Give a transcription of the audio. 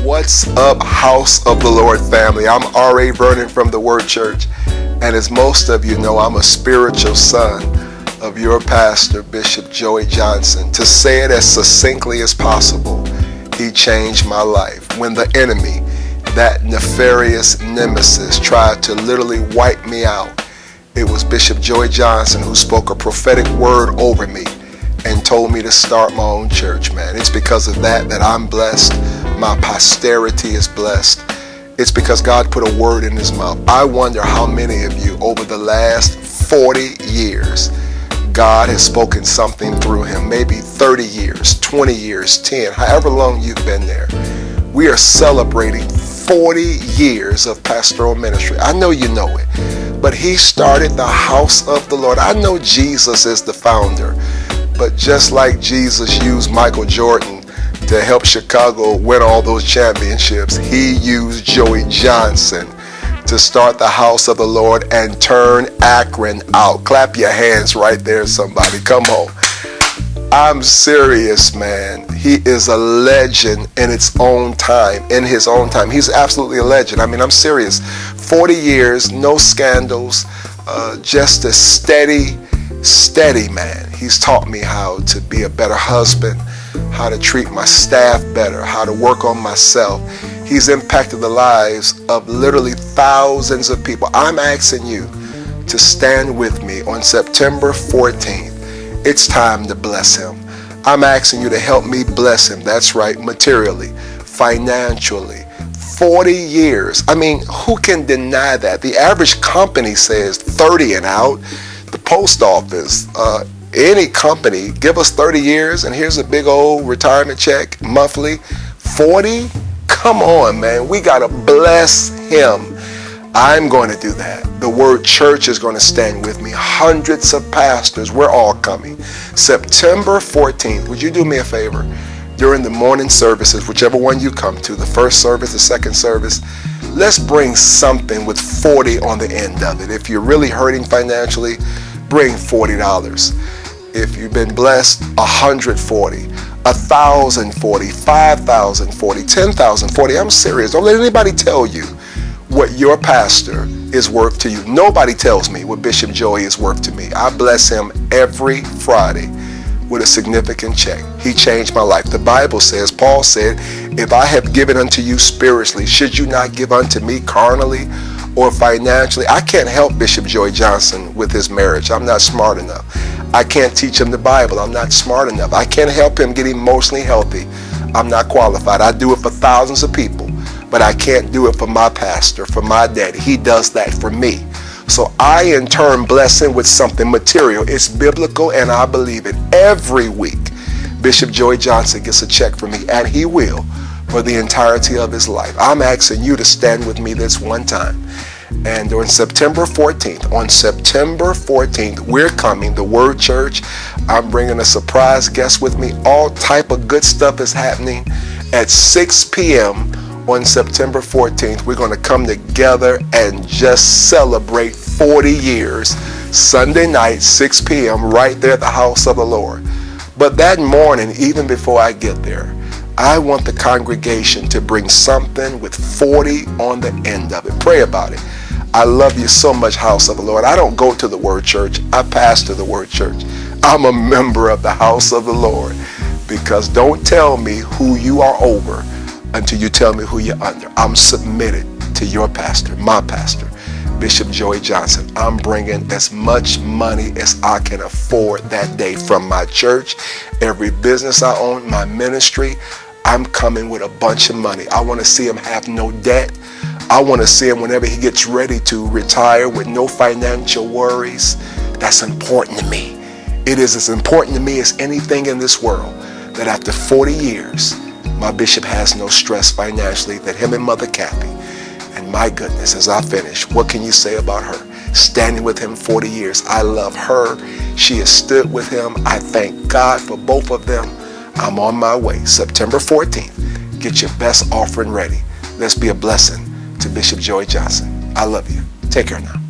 What's up, House of the Lord family? I'm R.A. Vernon from the Word Church, and as most of you know, I'm a spiritual son of your pastor, Bishop Joey Johnson. To say it as succinctly as possible, he changed my life. When the enemy, that nefarious nemesis, tried to literally wipe me out, it was Bishop Joey Johnson who spoke a prophetic word over me and told me to start my own church, man. It's because of that I'm blessed. My posterity is blessed. It's because God put a word in his mouth. I wonder how many of you over the last 40 years, God has spoken something through him. Maybe 30 years, 20 years, 10, however long you've been there. We are celebrating 40 years of pastoral ministry. I know you know it, but he started the house of the Lord. I know Jesus is the founder, but just like Jesus used Michael Jordan to help Chicago win all those championships, he used Joey Johnson to start the house of the Lord and turn Akron out. Clap your hands right there, somebody. Come on. I'm serious, man. He is a legend in its own time, in his own time. He's absolutely a legend. I mean, I'm serious. 40 years, no scandals, just a steady man. He's taught me how to be a better husband, how to treat my staff better, how to work on myself. He's impacted the lives of literally thousands of people. I'm asking you to stand with me on September 14th. It's time to bless him. I'm asking you to help me bless him. That's right, materially, financially. 40 years. I mean, who can deny that? The average company says 30 and out. The post office, any company, give us 30 years and here's a big old retirement check monthly. 40? Come on, man. We got to bless him. I'm going to do that. The Word Church is going to stand with me. Hundreds of pastors. We're all coming. September 14th. Would you do me a favor? During the morning services, whichever one you come to, the first service, the second service, let's bring something with 40 on the end of it. If you're really hurting financially, bring $40. If you've been blessed, 140, 1,040, 5,040, 10,040. I'm serious. Don't let anybody tell you what your pastor is worth to you. Nobody tells me what Bishop Joey is worth to me. I bless him every Friday with a significant check. He changed my life. The Bible says, Paul said, if I have given unto you spiritually, should you not give unto me carnally or financially? I can't help Bishop Joey Johnson with his marriage. I'm not smart enough. I can't teach him the Bible. I'm not smart enough. I can't help him get emotionally healthy. I'm not qualified. I do it for thousands of people, but I can't do it for my pastor, for my daddy. He does that for me. So I in turn bless him with something material. It's biblical and I believe it. Every week, Bishop Joey Johnson gets a check from me, and he will for the entirety of his life. I'm asking you to stand with me this one time. And on September 14th, we're coming, the Word Church. I'm bringing a surprise guest with me. All type of good stuff is happening at 6 p.m. on September 14th. We're going to come together and just celebrate 40 years. Sunday night, 6 p.m. right there at the house of the Lord. But that morning, even before I get there, I want the congregation to bring something with 40 on the end of it. Pray about it. I love you so much, house of the Lord. I don't go to the Word Church. I pastor the Word Church. I'm a member of the house of the Lord, because don't tell me who you are over until you tell me who you're under. I'm submitted to your pastor, my pastor, Bishop Joey Johnson. I'm bringing as much money as I can afford that day from my church, every business I own, my ministry. I'm coming with a bunch of money. I want to see him have no debt. I want to see him whenever he gets ready to retire with no financial worries. That's important to me. It is as important to me as anything in this world that after 40 years, my bishop has no stress financially, that him and Mother Kathy. And my goodness, as I finish, what can you say about her? Standing with him 40 years. I love her. She has stood with him. I thank God for both of them. I'm on my way. September 14th. Get your best offering ready. Let's be a blessing to Bishop Joey Johnson. I love you. Take care now.